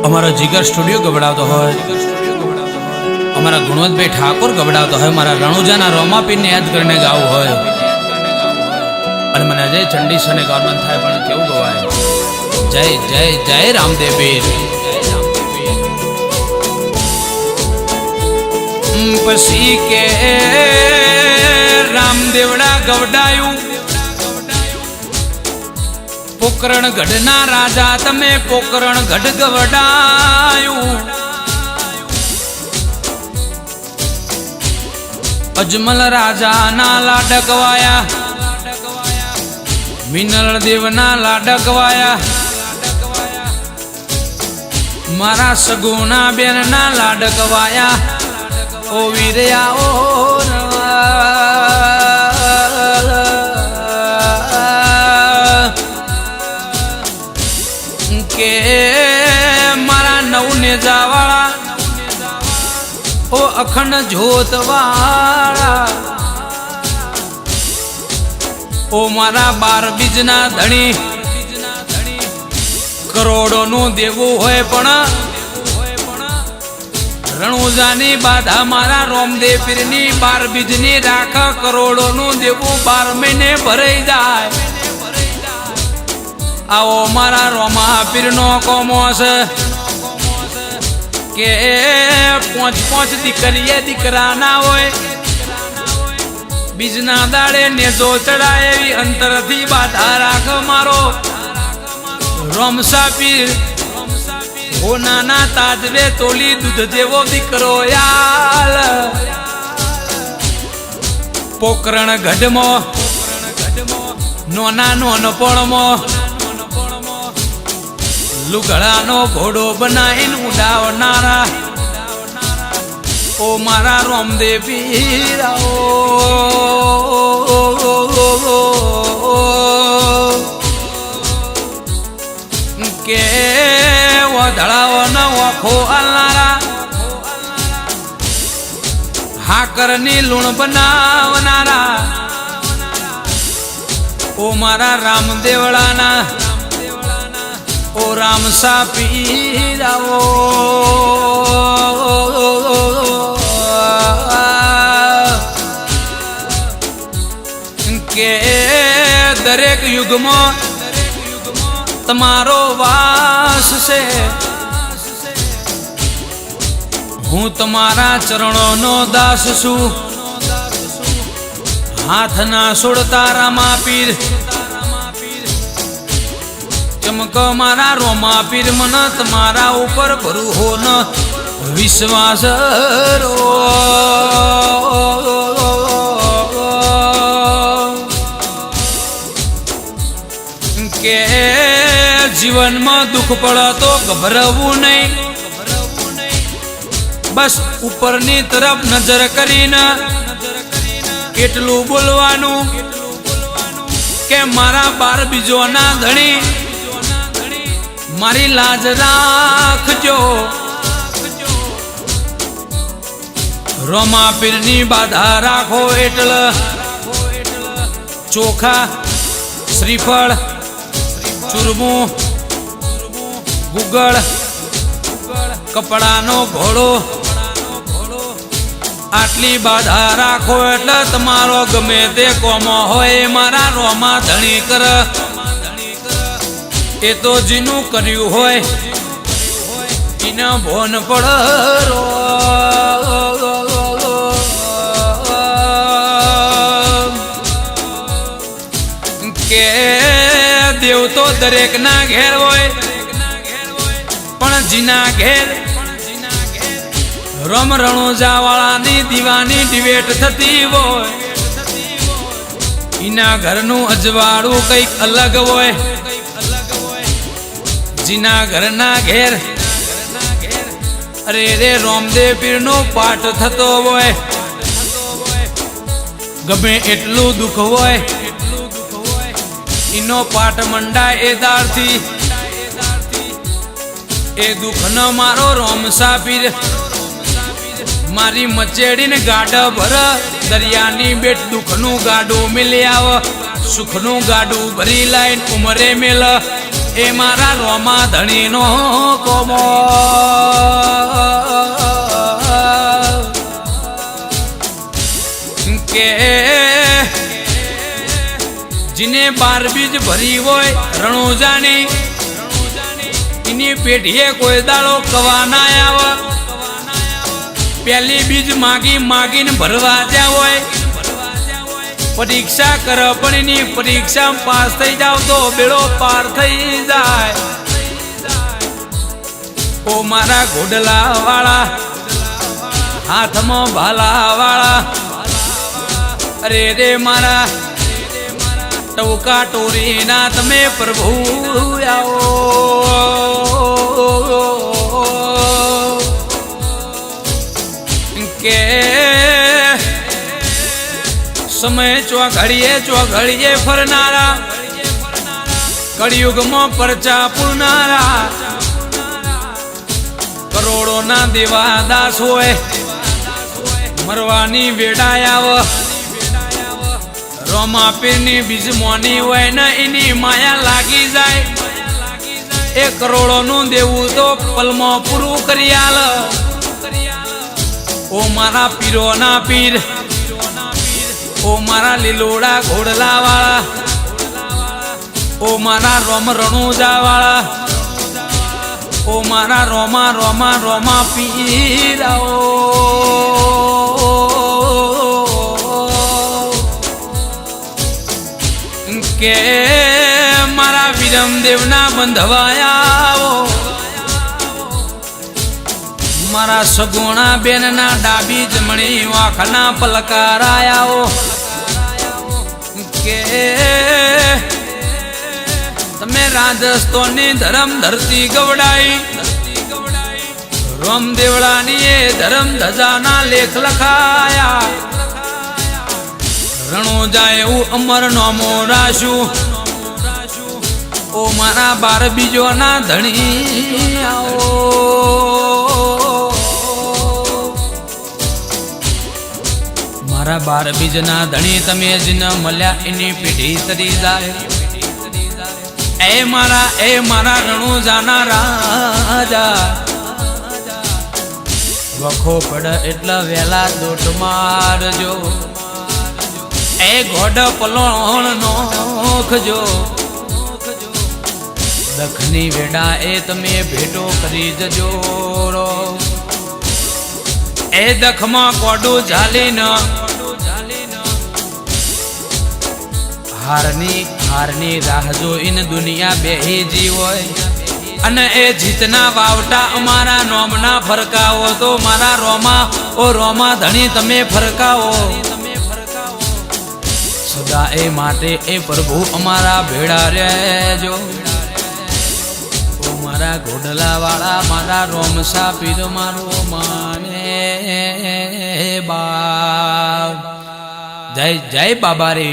અમારો જીગર સ્ટુડિયો ગબડાવતો હોય, અમારા ગુણવંતભાઈ ઠાકોર ગબડાવતો હોય, મારા રણુજાના રોમાપીરને યાદ કરીને ગાવું હોય અને મને અજય ચંડીસને ગાવાનું થાય પણ કેવું ગવાય. જય જય જય રામદેવ પીર. પછી કે રામદેવડા ગવડાયું પોકરણ ગઢના રાજા તમે પોકરણ ગઢ ગવડાયું. અજમલ રાજાના લાડકવાયા મિનલ દેવના લાડકવાયા મારા સગુના બેનના લાડકવાયા. ઓ વીરયા ઓ કે મારા નવનેજાવાળા ઓ અખંડ જ્યોતવાળા ઓ મારા 12 બીજના ધણી કરોડોનું દેવું હોય પણ રણુજાની બાધા મારા રોમદેવ પીરની 12 બીજની રાખ કરોડોનું દેવું 12 મહિને ભરાઈ જાય. આવો મારા રોમા પીરનો કોમોસ કે 5 દીકરીએ દીકરા ના હોય બીજના દાડે નેજો ચડાય એવી અંતરથી બાધા રાખ મારો રોમસા પીર. ઓ નાના તાજવે તોલી દૂધ જેવો દીકરો યાલ પોકરણ ગઢમાં નોના નોનપણમાં લુગડાનો ઘોડો બનાવીને ઉડાવનારા ઓ મારા રોમદેવ પીર. કે ધડાવો ન ઓખો આલનારા હાકરની લૂણ બનાવનારા ઓ મારા રામદેવડાના ઓ રામસા પીરાવો. કે દરેક યુગમાં તમારો વાસ છે હું તમારા ચરણોનો દાસ છું. હાથ ના છોડતા રામા પીર ચમક મારા રોમા પીર મન તમારા ઉપર ભરું ન વિશ્વાસ રો. કે જીવનમાં દુઃખ પડે તો ગભરાવું નહીં બસ ઉપરની તરફ નજર કરીને કેટલું બોલવાનું કે મારા 12 બીજોના ધણી મારી લાજ રાખજો. રોમા પીરની બાધા રાખો એટલે ચોખા શ્રીફળ ચૂરમું ગુગળ કપડાનો ઘોડો આટલી બાધા રાખો એટલે તમારો ગમે તે કોમો હોય મારા રોમા ધણી કર. એ તો જીનું કર્યું હોય એને ભોન પડ. કે દેવ તો દરેક ના ઘેર હોય પણ જીના ઘેર રમ રણુજા વાળાની દીવાની ડિબેટ થતી હોય એના ઘરનું અજવાળું કઈક અલગ હોય. જીના ઘરના ઘેર અરે રે રોમદેવ પીરનો પાઠ થતો હોય ગમે એટલું દુઃખ હોય એનો પાઠ મંડાય એ દારથી એ દુઃખ ન મારો રોમસા પીર મારી મચેડીને ગાડા ભર દરિયાની બેટ દુઃખનું ગાડું મિલી આવ સુખનું ગાડું ભરી લાઈન ઉમરે મેલ એ મારા રોમા ધણીનો કોમો કે जिने बार बीज भरी होय रणोजानी इनी पेटिये कोई दाड़ो कवाना आव पहली बीज मागी मागीन भरवा जा होय परीक्षा कर पण इनी परीक्षा पास थई जाव तो बेड़ो पार थई जाय ओ मारा घोडला वाला हाथ में भाला वाला अरे रे मारा टोका टोरी ना तमे प्रभु आओ के समय चौघड़िए फरनारा कलयुग में परचा पुरनारा करोड़ों ना देवा दास होए मरवानी वेडायाव रोमा पीरनी बीज मोनी होय न इनी माया लागी जाए 1 करोड़ों नु देवू तो पलमो पूरू करी आल ओ मारा पीरो ना पीर ओ मारा लीलोड़ा घोड़ला वाला ओ मारा रोम रणुजा वाला ओ मारा रोमा रोमा रोमा पीर आओ के मारा विरम देवना बंधवाया मारा सगुणा बेन ना डाबी जमणी वाखना पलकाराया के तमे राजस्थानी धर्म धरती गवड़ाई रोम देवड़ानी ये धर्म धजा ना लेख लखाया रणो जाए अमर नोमो राशु ओ मारा 12 बीजो ना धणी आओ मारा 12 बीज ना धणी तमे जिन मल्या इनी पीढ़ी तरी जाए ए मारा रणो जाना राजा वखो पड़ एटला वेला दोट मारजो ए घोड़ पलोण नोखजो दखनी वेड़ा ए तमे भेटो करी जजो ए दखमा कोडो झाली न हारनी राह जो इन दुनिया बेही जी होय अने ए जीतना वावटा अमारा नोमना फरकाओ तो मारा रोमा ओ रोमा धणी तमे फरकाओ सदा ए माटे ए प्रभु अमारा भेड़ा रेजो ओ मारा घोडला वाला मारा रोमसा पीर मारो माने बा जय जय बाबा रे।